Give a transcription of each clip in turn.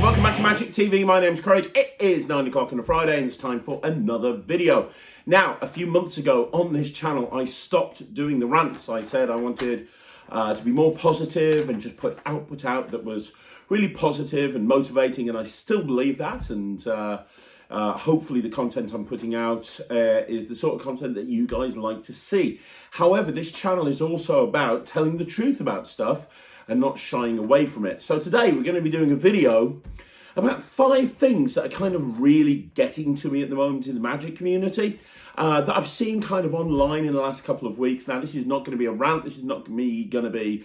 welcome back to Magic TV. My name's Craig. It is 9 o'clock on a Friday and it's time for another video. Now, a few months ago on this channel, I stopped doing the rants. I said I wanted to be more positive and just put output out that was really positive and motivating, and I still believe that, and hopefully the content I'm putting out is the sort of content that you guys like to see. However, this channel is also about telling the truth about stuff and not shying away from it. So today we're going to be doing a video about 5 things that are kind of really getting to me at the moment in the Magic community that I've seen kind of online in the last couple of weeks. Now, this is not going to be a rant. This is not me going to be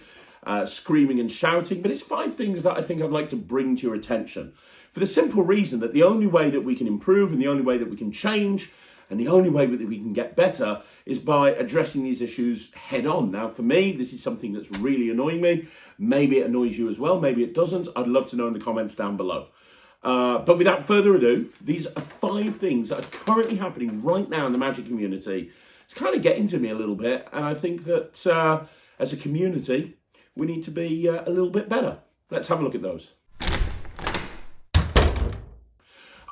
screaming and shouting, but it's 5 things that I think I'd like to bring to your attention, for the simple reason that the only way that we can improve and the only way that we can change and the only way that we can get better is by addressing these issues head on. Now, for me, this is something that's really annoying me. Maybe it annoys you as well. Maybe it doesn't. I'd love to know in the comments down below. But without further ado, these are 5 things that are currently happening right now in the Magic community. It's kind of getting to me a little bit, and I think that as a community, we need to be a little bit better. Let's have a look at those.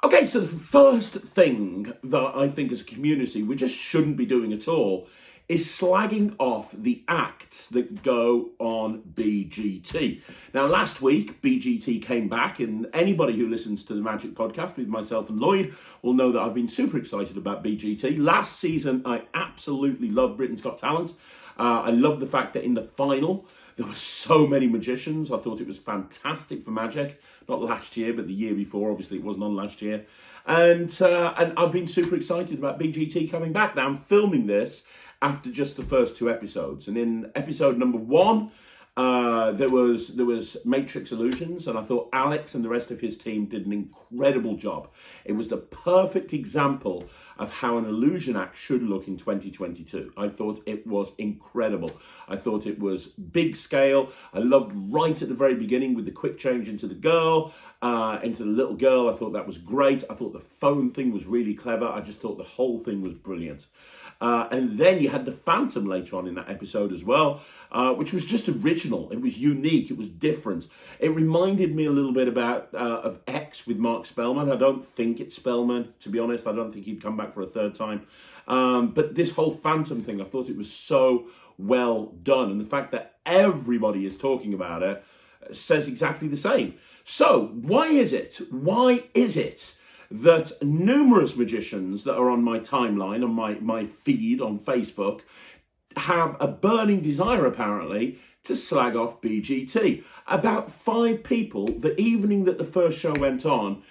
Okay, so the first thing that I think as a community we just shouldn't be doing at all is slagging off the acts that go on BGT. Now, last week, BGT came back, and anybody who listens to the Magic podcast with myself and Lloyd will know that I've been super excited about BGT. Last season, I absolutely loved Britain's Got Talent. I love the fact that in the final, there were so many magicians. I thought it was fantastic for Magic. Not last year, but the year before. Obviously, it wasn't on last year. And I've been super excited about BGT coming back. Now, I'm filming this after just the first 2 episodes. And in episode number 1, there was NETRIX Illusions, and I thought Alex and the rest of his team did an incredible job. It was the perfect example of how an illusion act should look in 2022. I thought it was incredible. I thought it was big scale. I loved right at the very beginning with the quick change into the girl, into the little girl. I thought that was great. I thought the phone thing was really clever. I just thought the whole thing was brilliant. And then you had the Phantom later on in that episode as well, which was just original. It was unique. It was different. It reminded me a little bit about of X with Mark Spellman. I don't think it's Spellman, to be honest. I don't think he'd come back for a 3rd time. But this whole Phantom thing, I thought it was so well done. And the fact that everybody is talking about it says exactly the same. So why is it that numerous magicians that are on my timeline, on my feed on Facebook, have a burning desire, apparently, to slag off BGT? About 5 people, the evening that the first show went on,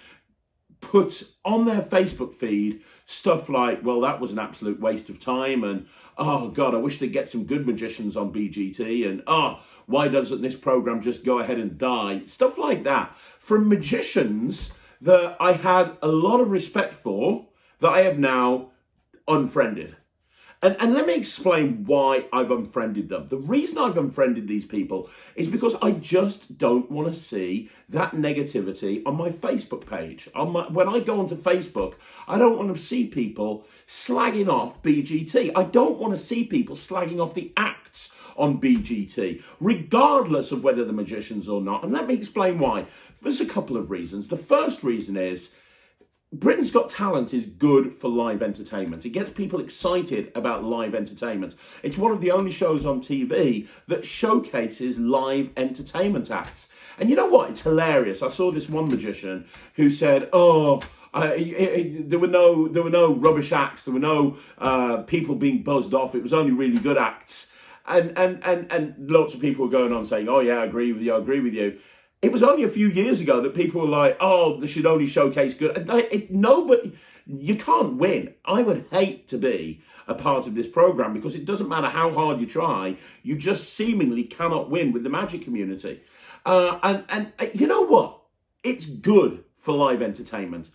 put on their Facebook feed stuff like, well, that was an absolute waste of time, and oh God, I wish they'd get some good magicians on BGT, and oh, why doesn't this program just go ahead and die? Stuff like that from magicians that I had a lot of respect for, that I have now unfriended. And let me explain why I've unfriended them. The reason I've unfriended these people is because I just don't want to see that negativity on my Facebook page. When I go onto Facebook, I don't want to see people slagging off BGT. I don't want to see people slagging off the acts on BGT, regardless of whether they're magicians or not. And let me explain why. There's a couple of reasons. The first reason is Britain's Got Talent is good for live entertainment. It gets people excited about live entertainment. It's one of the only shows on TV that showcases live entertainment acts. And you know what? It's hilarious. I saw this one magician who said, there were no rubbish acts. There were no people being buzzed off. It was only really good acts. And lots of people were going on saying, oh yeah, I agree with you. It was only a few years ago that people were like, oh, they should only showcase good. Nobody, you can't win. I would hate to be a part of this program because it doesn't matter how hard you try, you just seemingly cannot win with the Magic community. And you know what? It's good for live entertainment.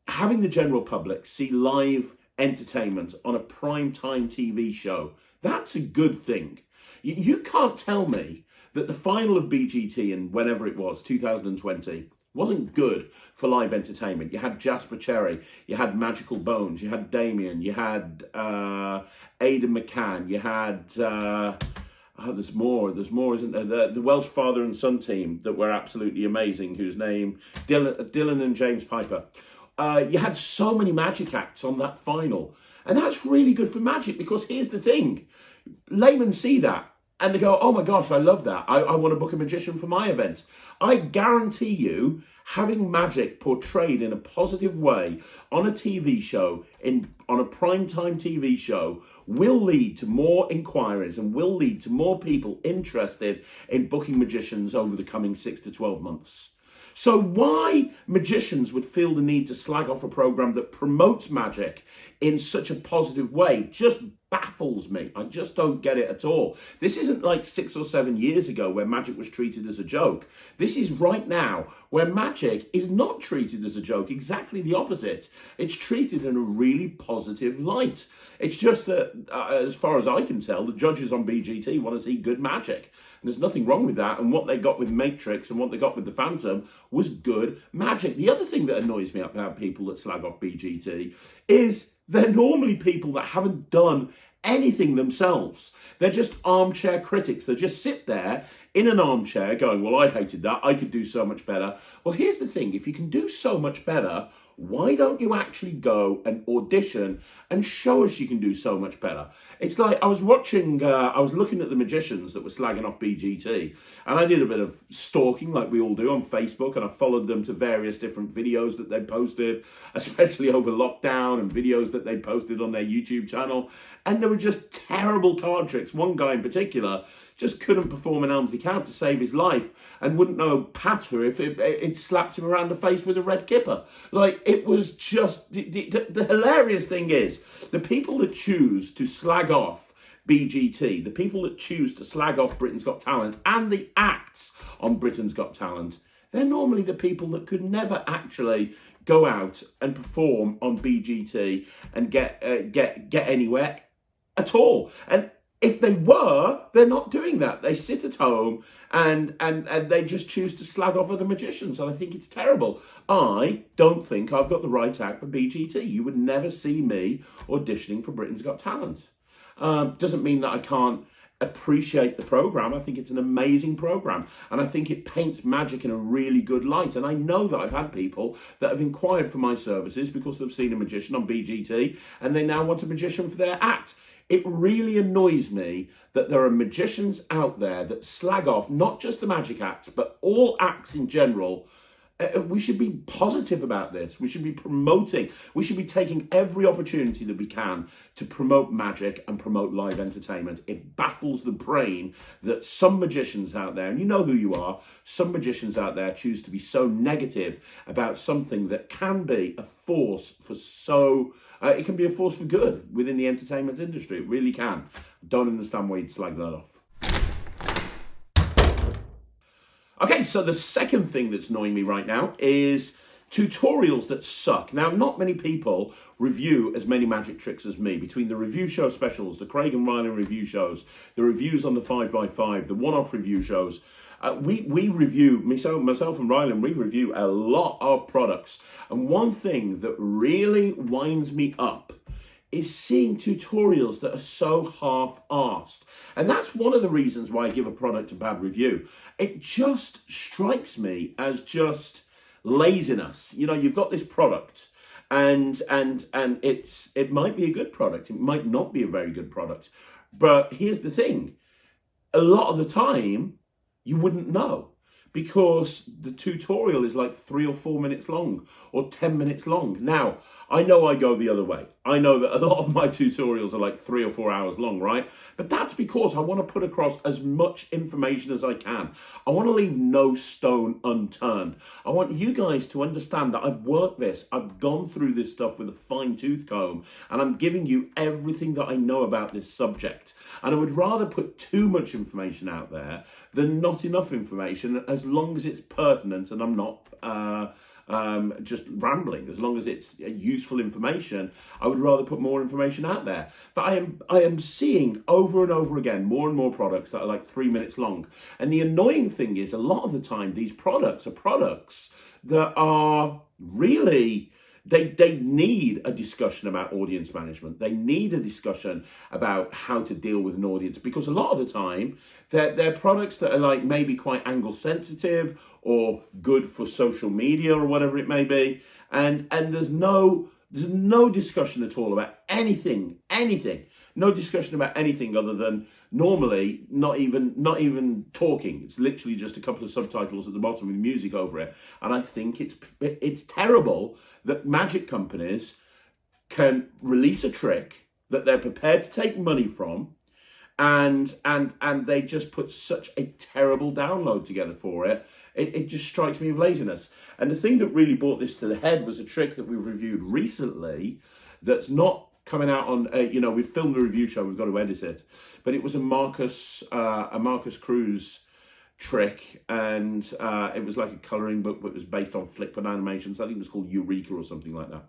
Having the general public see live entertainment on a primetime TV show, that's a good thing. You can't tell me that the final of BGT in whenever it was, 2020, wasn't good for live entertainment. You had Jasper Cherry, you had Magical Bones, you had Damien, you had Aidan McCann, you had Oh, there's more, isn't there? The Welsh father and son team that were absolutely amazing, whose name, Dylan and James Piper. You had so many magic acts on that final. And that's really good for magic, because here's the thing. Laymen see that and they go, oh my gosh, I love that. I want to book a magician for my event. I guarantee you, having magic portrayed in a positive way on a TV show, on a primetime TV show, will lead to more inquiries and will lead to more people interested in booking magicians over the coming 6 to 12 months. So why magicians would feel the need to slag off a program that promotes magic in such a positive way just baffles me. I just don't get it at all. This isn't like 6 or 7 years ago where magic was treated as a joke. This is right now where magic is not treated as a joke, exactly the opposite. It's treated in a really positive light. It's just that, as far as I can tell, the judges on BGT want to see good magic. And there's nothing wrong with that. And what they got with NETRIX and what they got with the Phantom was good magic. The other thing that annoys me about people that slag off BGT is they're normally people that haven't done anything themselves. They're just armchair critics. They just sit there in an armchair going, well, I hated that. I could do so much better. Well, here's the thing. If you can do so much better, why don't you actually go and audition and show us you can do so much better? It's like I was looking at the magicians that were slagging off BGT, and I did a bit of stalking like we all do on Facebook, and I followed them to various different videos that they posted, especially over lockdown, and videos that they posted on their YouTube channel. And there were just terrible card tricks. One guy in particular just couldn't perform an Elmsley count to save his life and wouldn't know patter if it slapped him around the face with a red kipper. Like, it was just, the hilarious thing is, the people that choose to slag off BGT, the people that choose to slag off Britain's Got Talent and the acts on Britain's Got Talent, they're normally the people that could never actually go out and perform on BGT and get anywhere at all. And if they were, they're not doing that. They sit at home and they just choose to slag off other magicians. And I think it's terrible. I don't think I've got the right act for BGT. You would never see me auditioning for Britain's Got Talent. Doesn't mean that I can't appreciate the program. I think it's an amazing program, and I think it paints magic in a really good light. And I know that I've had people that have inquired for my services because they've seen a magician on BGT and they now want a magician for their act. It really annoys me that there are magicians out there that slag off not just the magic acts, but all acts in general. We should be positive about this. We should be promoting. We should be taking every opportunity that we can to promote magic and promote live entertainment. It baffles the brain that some magicians out there, and you know who you are, some magicians out there choose to be so negative about something that can be a force for it can be a force for good within the entertainment industry. It really can. Don't understand why you'd slag that off. Okay, so the second thing that's annoying me right now is tutorials that suck. Now, not many people review as many magic tricks as me. Between the review show specials, the Craig and Ryland review shows, the reviews on the 5x5, the one-off review shows, we review, myself and Ryland, we review a lot of products. And one thing that really winds me up is seeing tutorials that are so half-arsed. And that's one of the reasons why I give a product a bad review. It just strikes me as just laziness. You know, you've got this product and it might be a good product. It might not be a very good product. But here's the thing. A lot of the time, you wouldn't know, because the tutorial is like 3 or 4 minutes long or 10 minutes long. Now, I know I go the other way. I know that a lot of my tutorials are like 3 or 4 hours long, right? But that's because I want to put across as much information as I can. I want to leave no stone unturned. I want you guys to understand that I've worked this. I've gone through this stuff with a fine-tooth comb, and I'm giving you everything that I know about this subject. And I would rather put too much information out there than not enough information, as long as it's pertinent and I'm not just rambling. As long as it's useful information, I would rather put more information out there. But I am seeing over and over again more and more products that are like 3 minutes long. And the annoying thing is, a lot of the time these products are products that are really They need a discussion about audience management. They need a discussion about how to deal with an audience, because a lot of the time they're products that are like maybe quite angle sensitive or good for social media or whatever it may be, and there's no discussion at all about anything. No discussion about anything other than normally not even talking. It's literally just a couple of subtitles at the bottom with music over it. And I think it's terrible that magic companies can release a trick that they're prepared to take money from, and they just put such a terrible download together for it. It just strikes me of laziness. And the thing that really brought this to the head was a trick that we reviewed recently that's not coming out on, we filmed a review show, we've got to edit it, but it was a Marcus Cruz trick, and it was like a colouring book, but it was based on Flickr animations. I think it was called Eureka or something like that.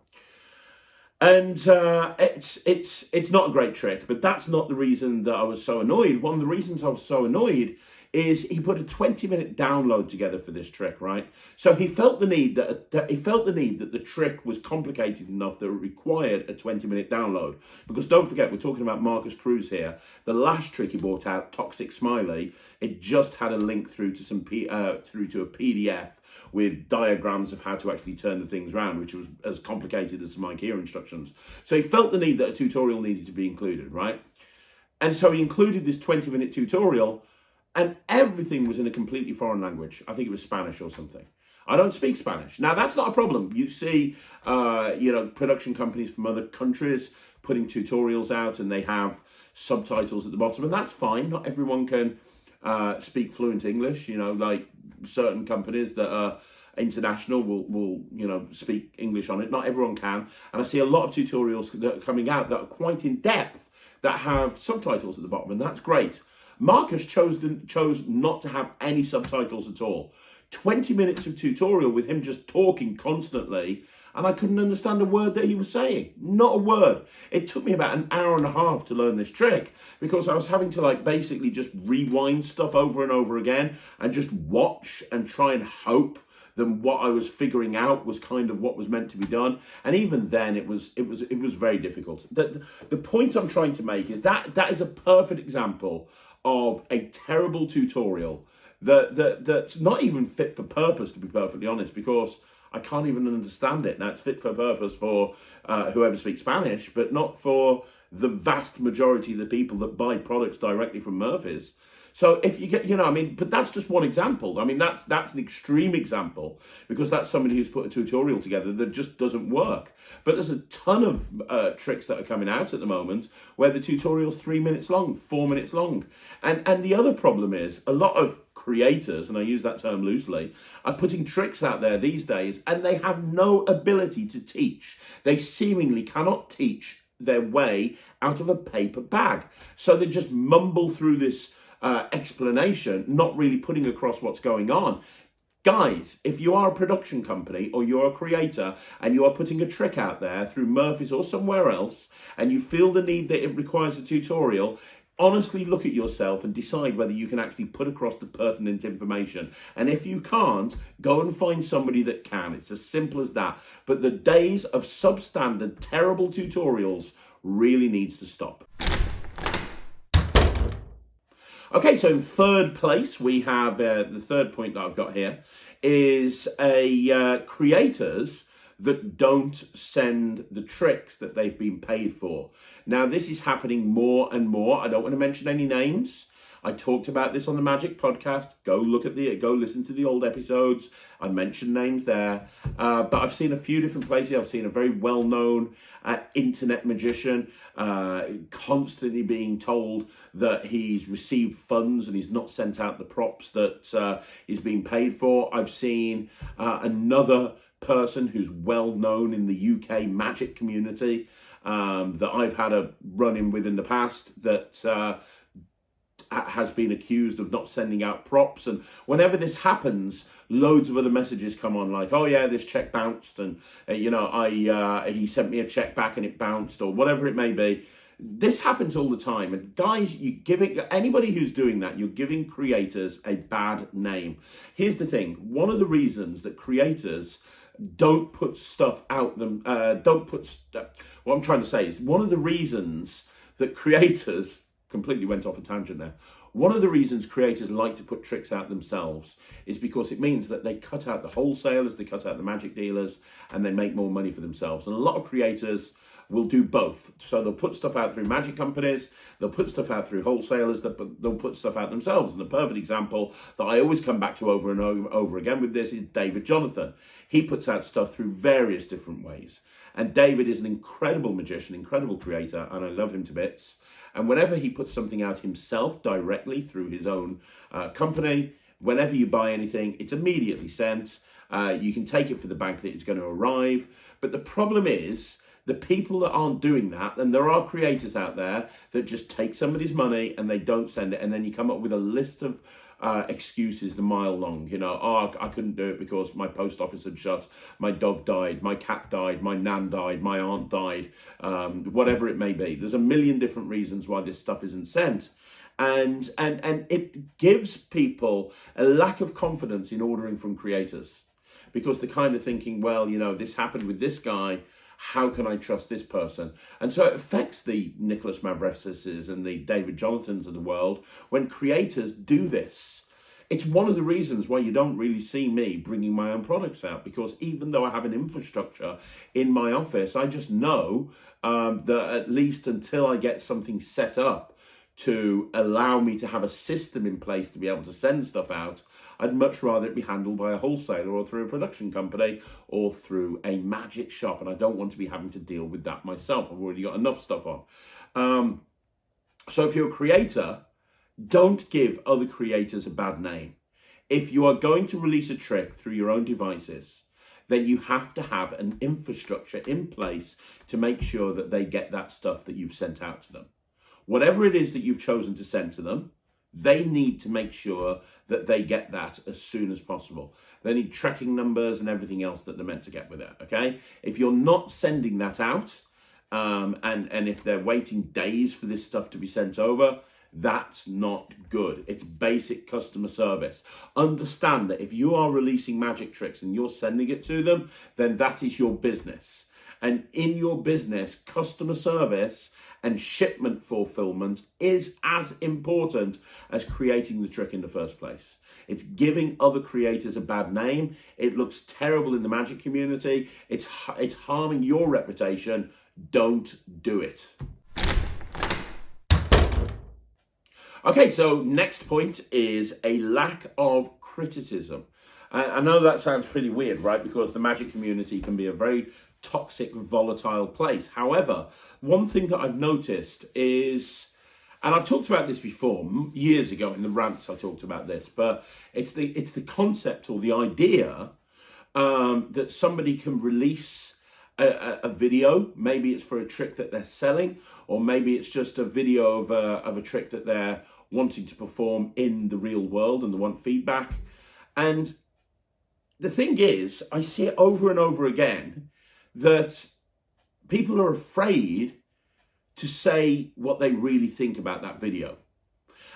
And it's not a great trick, but that's not the reason that I was so annoyed. One of the reasons I was so annoyed is he put a 20-minute download together for this trick, right? So he felt the need that the trick was complicated enough that it required a 20-minute download. Because don't forget, we're talking about Marcus Cruz here. The last trick he brought out, Toxic Smiley, it just had a link through to through to a PDF with diagrams of how to actually turn the things around, which was as complicated as some IKEA instructions. So he felt the need that a tutorial needed to be included, right? And so he included this 20-minute tutorial, and everything was in a completely foreign language. I think it was Spanish or something. I don't speak Spanish. Now, that's not a problem. You see, production companies from other countries putting tutorials out, and they have subtitles at the bottom, and that's fine. Not everyone can speak fluent English. Like certain companies that are international will speak English on it. Not everyone can. And I see a lot of tutorials that are coming out that are quite in depth that have subtitles at the bottom, and that's great. Marcus chose not to have any subtitles at all. 20 minutes of tutorial with him just talking constantly, and I couldn't understand a word that he was saying. Not a word. It took me about an hour and a half to learn this trick, because I was having to basically just rewind stuff over and over again and just watch and try and hope that what I was figuring out was kind of what was meant to be done. And even then it was very difficult. The point I'm trying to make is that is a perfect example of a terrible tutorial that's not even fit for purpose, to be perfectly honest, because I can't even understand it. Now, it's fit for purpose for whoever speaks Spanish, but not for the vast majority of the people that buy products directly from Murphy's. So if you get, but that's just one example. I mean, that's an extreme example, because that's somebody who's put a tutorial together that just doesn't work. But there's a ton of tricks that are coming out at the moment where the tutorial's 3 minutes long, 4 minutes long. And the other problem is a lot of creators, and I use that term loosely, are putting tricks out there these days, and they have no ability to teach. They seemingly cannot teach their way out of a paper bag. So they just mumble through this explanation, not really putting across what's going on. Guys, if you are a production company or you're a creator and you are putting a trick out there through Murphy's or somewhere else, and you feel the need that it requires a tutorial, honestly look at yourself and decide whether you can actually put across the pertinent information. And if you can't, go and find somebody that can. It's as simple as that. But the days of substandard, terrible tutorials really needs to stop. Okay, so in third place, we have the third point that I've got here is creators that don't send the tricks that they've been paid for. Now, this is happening more and more. I don't want to mention any names. I talked about this on the Magic podcast. Go listen to the old episodes. I mentioned names there. But I've seen a few different places. I've seen a very well-known internet magician constantly being told that he's received funds and he's not sent out the props that he's being paid for. I've seen another person who's well-known in the UK magic community that I've had a run-in with in the past that has been accused of not sending out props. And whenever this happens, loads of other messages come on like, oh yeah, this check bounced, and he sent me a check back and it bounced, or whatever it may be. This happens all the time. And guys, anybody who's doing that, you're giving creators a bad name. Here's the thing. One of the reasons that creators don't put stuff out them. What I'm trying to say is one of the reasons that creators completely went off a tangent there. One of the reasons creators like to put tricks out themselves is because it means that they cut out the wholesalers, they cut out the magic dealers, and they make more money for themselves. And a lot of creators will do both. So they'll put stuff out through magic companies, they'll put stuff out through wholesalers, they'll put stuff out themselves. And the perfect example that I always come back to over and over again with this is David Jonathan. He puts out stuff through various different ways. And David is an incredible magician, incredible creator, and I love him to bits. And whenever he puts something out himself directly through his own company, whenever you buy anything, it's immediately sent. You can take it for the bank that it's going to arrive. But the problem is, the people that aren't doing that, and there are creators out there that just take somebody's money and they don't send it, and then you come up with a list of excuses the mile long. You know, oh, I couldn't do it because my post office had shut, my dog died, my cat died, my nan died, my aunt died, whatever it may be. There's a million different reasons why this stuff isn't sent. And it gives people a lack of confidence in ordering from creators, because they're kind of thinking, well, you know, this happened with this guy, how can I trust this person? And so it affects the Nicholas Mavreses and the David Jonathans of the world when creators do this. It's one of the reasons why you don't really see me bringing my own products out, because even though I have an infrastructure in my office, I just know that at least until I get something set up to allow me to have a system in place to be able to send stuff out, I'd much rather it be handled by a wholesaler or through a production company or through a magic shop. And I don't want to be having to deal with that myself. I've already got enough stuff on. So if you're a creator, don't give other creators a bad name. If you are going to release a trick through your own devices, then you have to have an infrastructure in place to make sure that they get that stuff that you've sent out to them. Whatever it is that you've chosen to send to them, they need to make sure that they get that as soon as possible. They need tracking numbers and everything else that they're meant to get with it, okay? If you're not sending that out, and if they're waiting days for this stuff to be sent over, that's not good. It's basic customer service. Understand that if you are releasing magic tricks and you're sending it to them, then that is your business. And in your business, customer service and shipment fulfillment is as important as creating the trick in the first place. It's giving other creators a bad name. It looks terrible in the magic community. It's harming your reputation. Don't do it. Okay, so next point is a lack of criticism. I know that sounds pretty weird, right? Because the magic community can be a very toxic, volatile place. However, one thing that I've noticed is, and I've talked about this before, years ago in the rants I talked about this, but it's the concept or the idea that somebody can release a video. Maybe it's for a trick that they're selling, or maybe it's just a video of a trick that they're wanting to perform in the real world and they want feedback. And the thing is, I see it over and over again that people are afraid to say what they really think about that video.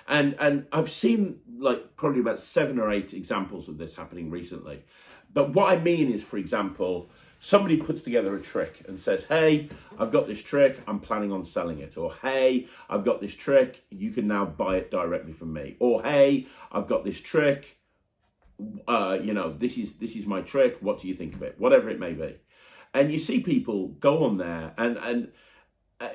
And I've seen like probably about 7 or 8 examples of this happening recently. But what I mean is, for example, somebody puts together a trick and says, hey, I've got this trick, I'm planning on selling it. Or, hey, I've got this trick, you can now buy it directly from me. Or, hey, I've got this trick, this is my trick, what do you think of it? Whatever it may be. And you see people go on there and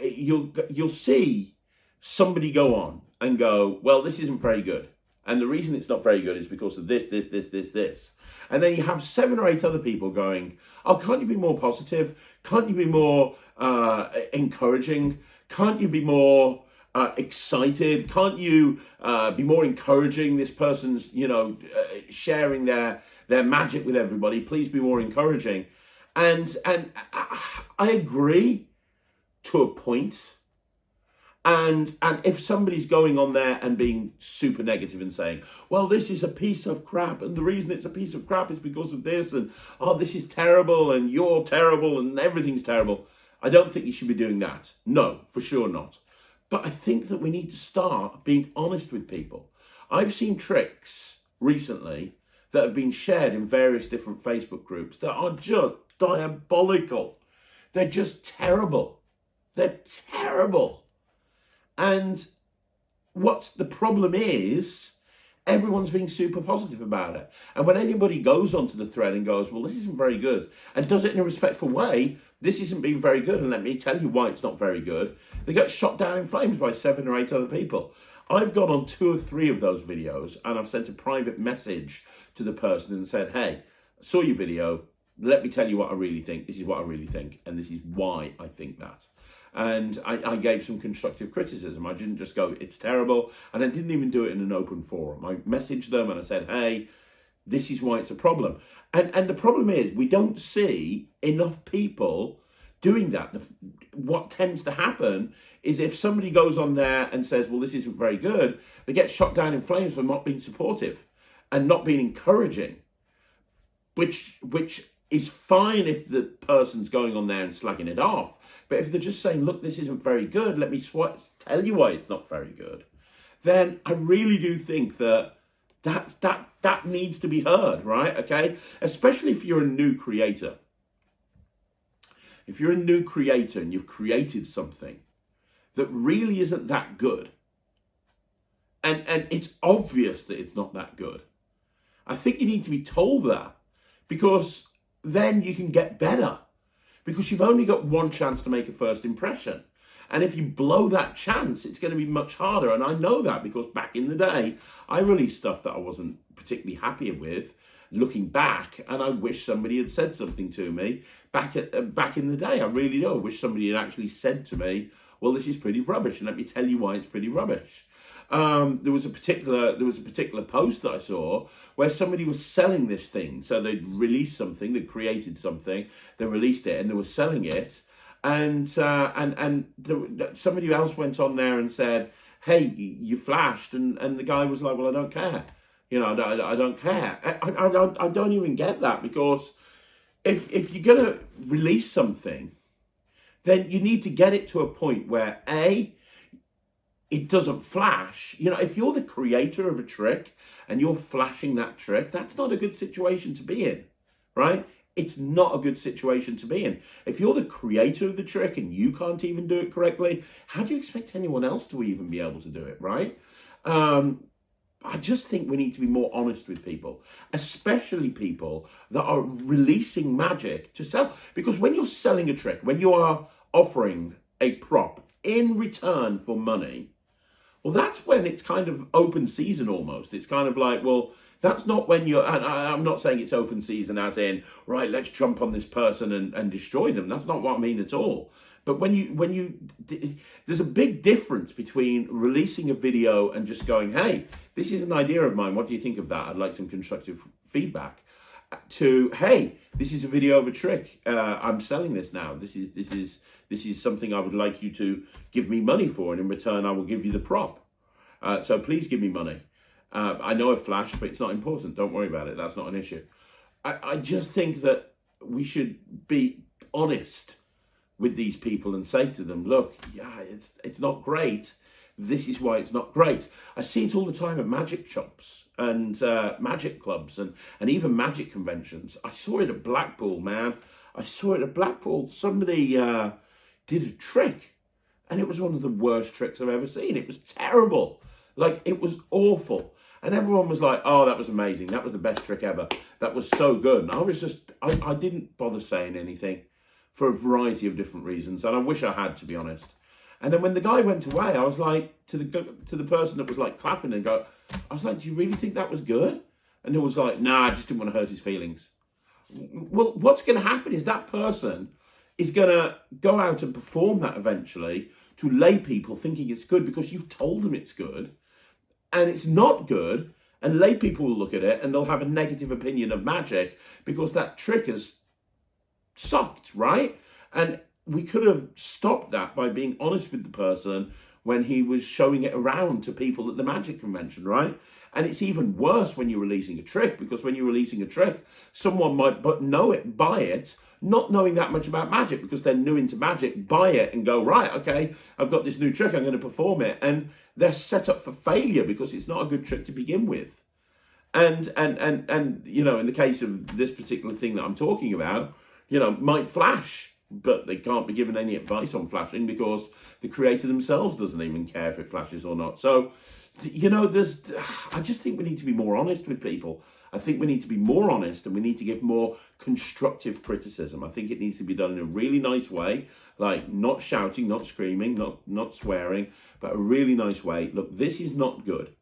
you'll see somebody go on and go, well, this isn't very good. And the reason it's not very good is because of this. And then you have 7 or 8 other people going, oh, can't you be more positive? Can't you be more encouraging? Can't you be more excited? Can't you be more encouraging? This person's, sharing their magic with everybody. Please be more encouraging. And I agree to a point. And if somebody's going on there and being super negative and saying, well, this is a piece of crap, and the reason it's a piece of crap is because of this, and oh, this is terrible, and you're terrible, and everything's terrible, I don't think you should be doing that. No, for sure not. But I think that we need to start being honest with people. I've seen tricks recently that have been shared in various different Facebook groups that are just diabolical. They're just terrible. They're terrible. And what's the problem is, everyone's being super positive about it. And when anybody goes onto the thread and goes, well, this isn't very good, and does it in a respectful way, this isn't being very good, and let me tell you why it's not very good, they get shot down in flames by 7 or 8 other people. I've gone on 2 or 3 of those videos, and I've sent a private message to the person and said, hey, I saw your video, let me tell you what I really think. This is what I really think, and this is why I think that. And I gave some constructive criticism. I didn't just go, it's terrible, and I didn't even do it in an open forum. I messaged them and I said, hey, this is why it's a problem. And the problem is, we don't see enough people doing that. What tends to happen is if somebody goes on there and says, well, this isn't very good, they get shot down in flames for not being supportive and not being encouraging, which is fine if the person's going on there and slagging it off. But if they're just saying, look, this isn't very good, let me tell you why it's not very good, then I really do think that needs to be heard, right? Okay? Especially if you're a new creator. If you're a new creator and you've created something that really isn't that good, and it's obvious that it's not that good, I think you need to be told that, because then you can get better, because you've only got one chance to make a first impression. And if you blow that chance, it's going to be much harder. And I know that because back in the day, I released stuff that I wasn't particularly happy with, looking back, and I wish somebody had said something to me back in the day. I really do. I wish somebody had actually said to me, well, this is pretty rubbish, and let me tell you why it's pretty rubbish. There was a particular post that I saw where somebody was selling this thing. So they'd released something, they'd created something, they released it, and they were selling it. And somebody else went on there and said, hey, you flashed. And the guy was like, well, I don't care. You know, I don't care. I don't even get that, because if you're going to release something, then you need to get it to a point where, A, it doesn't flash. You know, if you're the creator of a trick and you're flashing that trick, that's not a good situation to be in, right? It's not a good situation to be in. If you're the creator of the trick and you can't even do it correctly, how do you expect anyone else to even be able to do it, right? I just think we need to be more honest with people, especially people that are releasing magic to sell. Because when you're selling a trick, when you are offering a prop in return for money, well, that's when it's kind of open season almost. It's kind of like, well, that's not when you're, and I'm not saying it's open season as in, right, let's jump on this person and destroy them. That's not what I mean at all. But there's a big difference between releasing a video and just going, hey, this is an idea of mine. What do you think of that? I'd like some constructive feedback. To, hey, this is a video of a trick. I'm selling this now. This is something I would like you to give me money for, and in return, I will give you the prop. So please give me money. I know I flashed, but it's not important. Don't worry about it. That's not an issue. I just think that we should be honest with these people and say to them, look, yeah, it's not great. This is why it's not great. I see it all the time at magic shops and magic clubs and even magic conventions. I saw it at Blackpool, man. I saw it at Blackpool. Somebody did a trick, and it was one of the worst tricks I've ever seen. It was terrible. Like, it was awful. And everyone was like, oh, that was amazing. That was the best trick ever. That was so good. And I was just, I didn't bother saying anything for a variety of different reasons. And I wish I had, to be honest. And then when the guy went away, I was like, to the person that was like clapping and I was like, do you really think that was good? And it was like, nah, I just didn't want to hurt his feelings. Well, what's going to happen is that person is going to go out and perform that eventually to lay people thinking it's good because you've told them it's good, and it's not good, and lay people will look at it and they'll have a negative opinion of magic because that trick has sucked, right? And we could have stopped that by being honest with the person when he was showing it around to people at the magic convention, right? And it's even worse when you're releasing a trick, because when you're releasing a trick, someone might buy it, not knowing that much about magic because they're new into magic, buy it and go, right, okay, I've got this new trick, I'm going to perform it. And they're set up for failure because it's not a good trick to begin with. And you know, in the case of this particular thing that I'm talking about, you know, might flash, but they can't be given any advice on flashing because the creator themselves doesn't even care if it flashes or not. So, you know, I just think we need to be more honest with people. I think we need to be more honest, and we need to give more constructive criticism. I think it needs to be done in a really nice way, like not shouting, not screaming, not swearing, but a really nice way. Look, this is not good.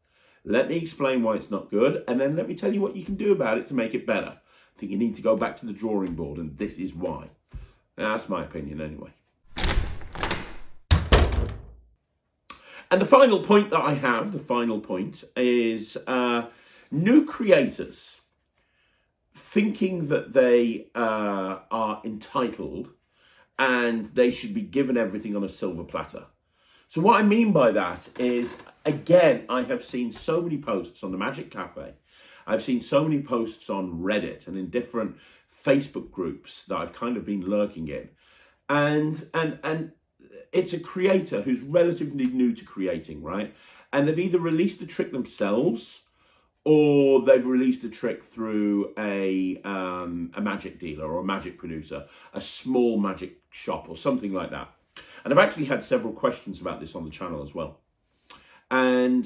Let me explain why it's not good, and then let me tell you what you can do about it to make it better. I think you need to go back to the drawing board, and this is why. Now, that's my opinion anyway. And the final point that I have, is new creators thinking that they are entitled and they should be given everything on a silver platter. So what I mean by that is, again, I have seen so many posts on the Magic Cafe. I've seen so many posts on Reddit and in different Facebook groups that I've kind of been lurking in. And it's a creator who's relatively new to creating, right? And they've either released the trick themselves or they've released a trick through a magic dealer or a magic producer, a small magic shop or something like that. And I've actually had several questions about this on the channel as well. And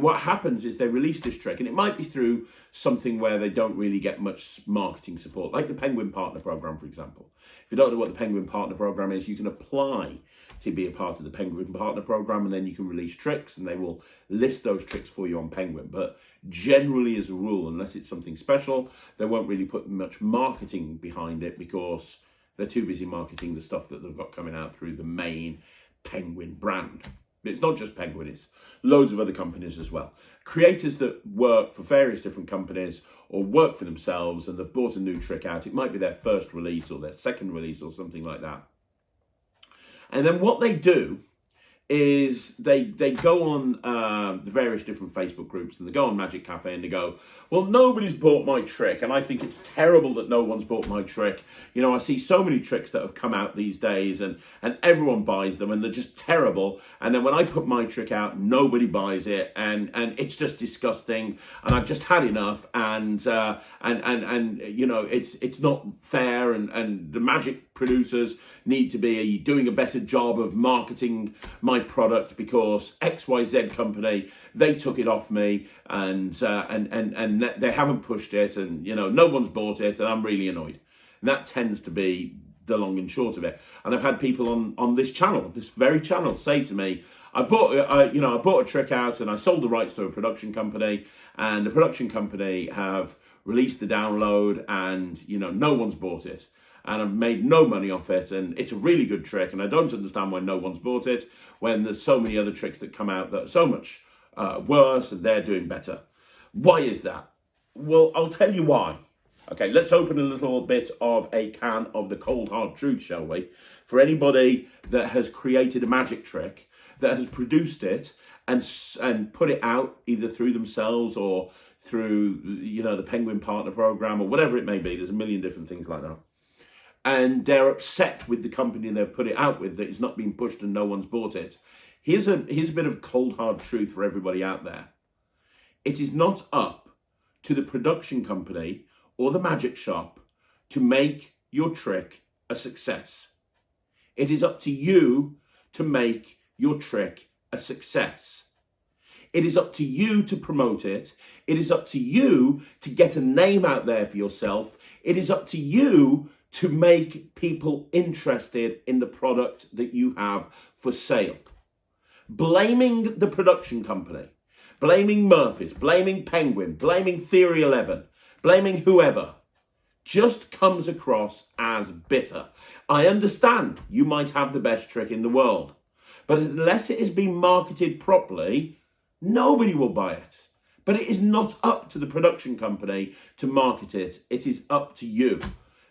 what happens is they release this trick, and it might be through something where they don't really get much marketing support, like the Penguin Partner Program, for example. If you don't know what the Penguin Partner Program is, you can apply to be a part of the Penguin Partner Program, and then you can release tricks, and they will list those tricks for you on Penguin. But generally, as a rule, unless it's something special, they won't really put much marketing behind it because they're too busy marketing the stuff that they've got coming out through the main Penguin brand. It's not just Penguin, it's loads of other companies as well. Creators that work for various different companies or work for themselves and they've bought a new trick out. It might be their first release or their second release or something like that. And then what they do is they go on the various different Facebook groups and they go on Magic Cafe and they go, well, nobody's bought my trick and I think it's terrible that no one's bought my trick. You know, I see so many tricks that have come out these days and everyone buys them and they're just terrible. And then when I put my trick out, nobody buys it and it's just disgusting and I've just had enough and you know, it's not fair and the magic producers need to be doing a better job of marketing my product because XYZ company, they took it off me and they haven't pushed it and, you know, no one's bought it and I'm really annoyed. And that tends to be the long and short of it. And I've had people on this channel, this very channel, say to me, I bought a trick out and I sold the rights to a production company and the production company have released the download and, you know, no one's bought it. And I've made no money off it, and it's a really good trick, and I don't understand why no one's bought it when there's so many other tricks that come out that are so much worse, and they're doing better. Why is that? Well, I'll tell you why. Okay, let's open a little bit of a can of the cold hard truth, shall we? For anybody that has created a magic trick, that has produced it, and put it out either through themselves or through, you know, the Penguin Partner Program or whatever it may be. There's a million different things like that. And they're upset with the company they've put it out with that it's not being pushed and no one's bought it. Here's a bit of cold hard truth for everybody out there. It is not up to the production company or the magic shop to make your trick a success. It is up to you to make your trick a success. It is up to you to promote it. It is up to you to get a name out there for yourself. It is up to you to make people interested in the product that you have for sale. Blaming the production company, blaming Murphy's, blaming Penguin, blaming Theory 11, blaming whoever, just comes across as bitter. I understand you might have the best trick in the world, but unless it is being marketed properly, nobody will buy it. But it is not up to the production company to market it. It is up to you.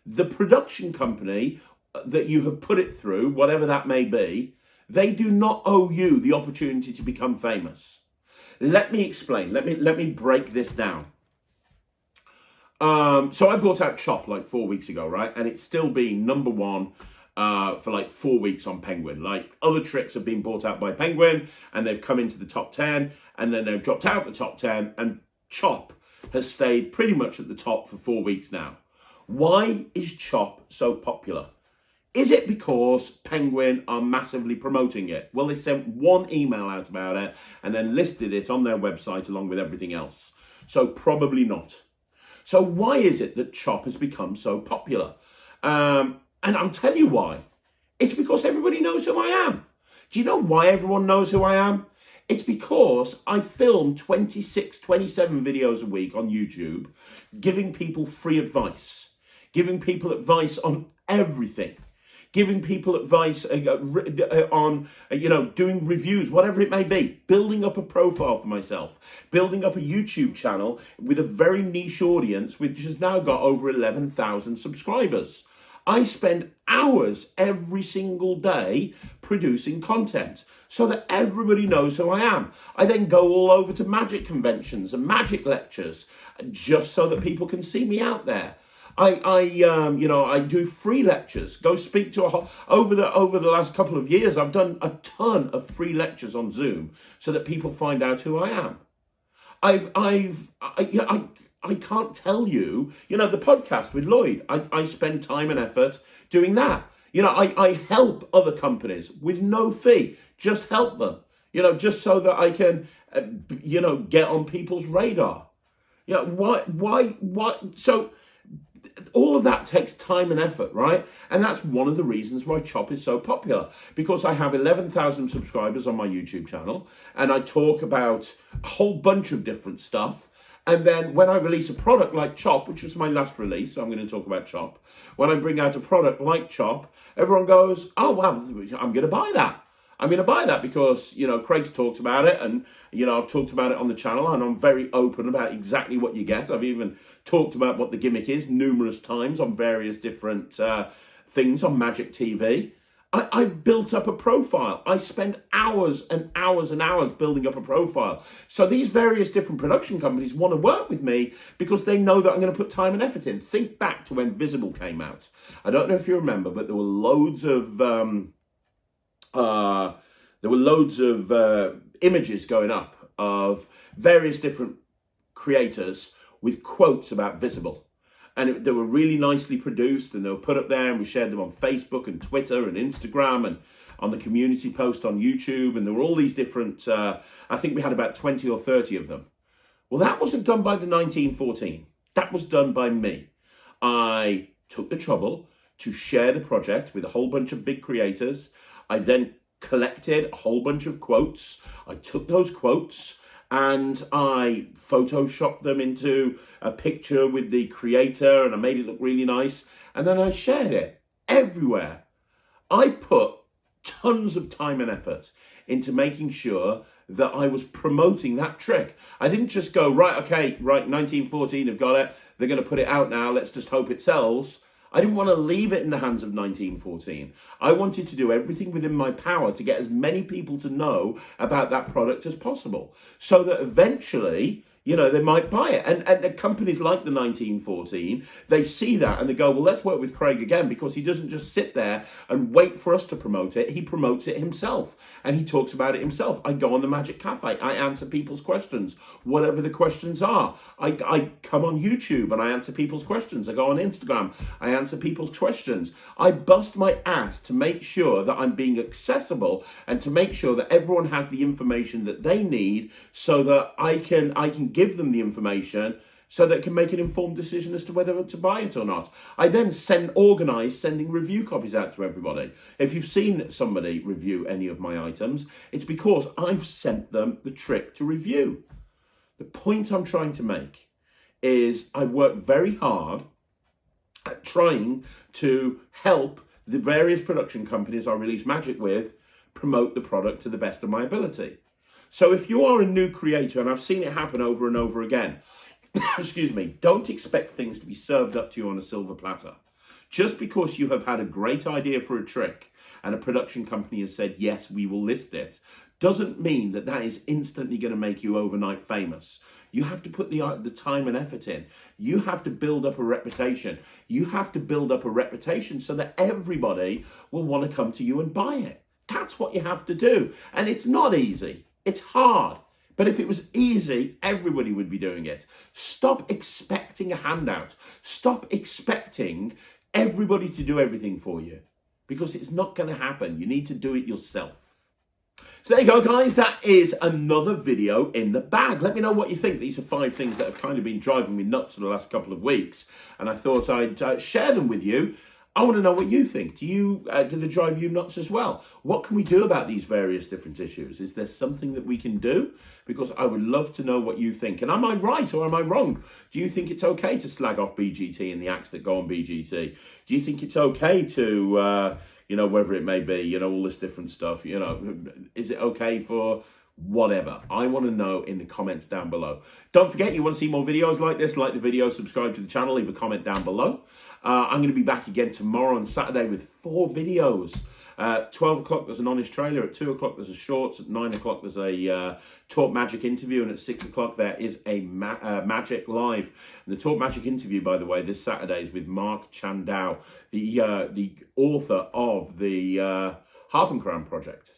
The production company that you have put it through, whatever that may be, they do not owe you the opportunity to become famous. Let me explain. Let me break this down. So I brought out Chop like 4 weeks ago, right? And it's still been number one for like 4 weeks on Penguin. Like other tricks have been bought out by Penguin and they've come into the top 10 and then they've dropped out the top 10 and Chop has stayed pretty much at the top for 4 weeks now. Why is Chop so popular? Is it because Penguin are massively promoting it? Well, they sent one email out about it and then listed it on their website along with everything else. So probably not. So why is it that Chop has become so popular? And I'll tell you why. It's because everybody knows who I am. Do you know why everyone knows who I am? It's because I film 26, 27 videos a week on YouTube, giving people free advice, giving people advice on everything, giving people advice on, doing reviews, whatever it may be, building up a profile for myself, building up a YouTube channel with a very niche audience, which has now got over 11,000 subscribers. I spend hours every single day producing content so that everybody knows who I am. I then go all over to magic conventions and magic lectures just so that people can see me out there. I do free lectures. Go speak to over the last couple of years. I've done a ton of free lectures on Zoom so that people find out who I am. I can't tell you, the podcast with Lloyd, I spend time and effort doing that. I help other companies with no fee, just help them, just so that I can, get on people's radar. Why? So all of that takes time and effort, right? And that's one of the reasons why Chop is so popular, because I have 11,000 subscribers on my YouTube channel and I talk about a whole bunch of different stuff. And then when I release a product like Chop, which was my last release, so I'm going to talk about Chop. When I bring out a product like Chop, everyone goes, oh, wow, I'm going to buy that. I'm going to buy that because, Craig's talked about it and, I've talked about it on the channel and I'm very open about exactly what you get. I've even talked about what the gimmick is numerous times on various different things on Magic TV. I've built up a profile. I spend hours and hours and hours building up a profile. So these various different production companies want to work with me because they know that I'm going to put time and effort in. Think back to when Visible came out. I don't know if you remember, but there were loads of images going up of various different creators with quotes about Visible. And they were really nicely produced and they were put up there and we shared them on Facebook and Twitter and Instagram and on the community post on YouTube. And there were all these different, I think we had about 20 or 30 of them. Well, that wasn't done by the 1914. That was done by me. I took the trouble to share the project with a whole bunch of big creators. I then collected a whole bunch of quotes. I took those quotes and I photoshopped them into a picture with the creator and I made it look really nice. And then I shared it everywhere. I put tons of time and effort into making sure that I was promoting that trick. I didn't just go, right, 1914 have got it. They're going to put it out now. Let's just hope it sells. I didn't want to leave it in the hands of 1914. I wanted to do everything within my power to get as many people to know about that product as possible so that eventually, they might buy it. And the companies like the 1914, they see that and they go, well, let's work with Craig again because he doesn't just sit there and wait for us to promote it. He promotes it himself and he talks about it himself. I go on the Magic Cafe. I answer people's questions, whatever the questions are. I come on YouTube and I answer people's questions. I go on Instagram. I answer people's questions. I bust my ass to make sure that I'm being accessible and to make sure that everyone has the information that they need so that I can give them the information so that it can make an informed decision as to whether to buy it or not. I then organise sending review copies out to everybody. If you've seen somebody review any of my items, it's because I've sent them the trick to review. The point I'm trying to make is I work very hard at trying to help the various production companies I release magic with promote the product to the best of my ability. So if you are a new creator, and I've seen it happen over and over again, excuse me, don't expect things to be served up to you on a silver platter. Just because you have had a great idea for a trick and a production company has said, yes, we will list it, doesn't mean that that is instantly going to make you overnight famous. You have to put the time and effort in. You have to build up a reputation. You have to build up a reputation so that everybody will want to come to you and buy it. That's what you have to do. And it's not easy. It's hard. But if it was easy, everybody would be doing it. Stop expecting a handout. Stop expecting everybody to do everything for you, because it's not going to happen. You need to do it yourself. So there you go, guys. That is another video in the bag. Let me know what you think. These are 5 things that have kind of been driving me nuts for the last couple of weeks, and I thought I'd share them with you. I want to know what you think. Do they drive you nuts as well? What can we do about these various different issues? Is there something that we can do? Because I would love to know what you think. And am I right or am I wrong? Do you think it's okay to slag off BGT and the acts that go on BGT? Do you think it's okay to, whatever it may be, all this different stuff, is it okay for whatever? I want to know in the comments down below. Don't forget, you want to see more videos like this, like the video, subscribe to the channel, leave a comment down below. I'm going to be back again tomorrow on Saturday with 4 videos. 12 o'clock there's an honest trailer, at 2 o'clock there's a shorts, at 9 o'clock there's a Talk Magic interview, and at 6 o'clock there is a Magic Live. And the Talk Magic interview, by the way, this Saturday is with Mark Chandau, the author of the Harp and Crown project.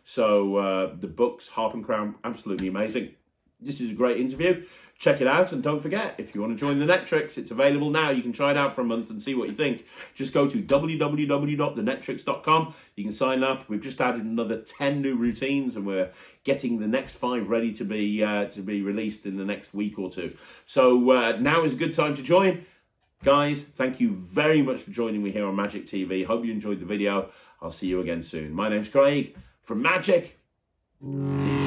So the books, Harp and Crown, absolutely amazing. This is a great interview. Check it out, and don't forget, if you want to join the NETRIX, it's available now. You can try it out for a month and see what you think. Just go to www.thenetrix.com. You can sign up. We've just added another 10 new routines, and we're getting the next 5 ready to be released in the next week or 2. So now is a good time to join. Guys, thank you very much for joining me here on Magic TV. Hope you enjoyed the video. I'll see you again soon. My name's Craig from Magic TV.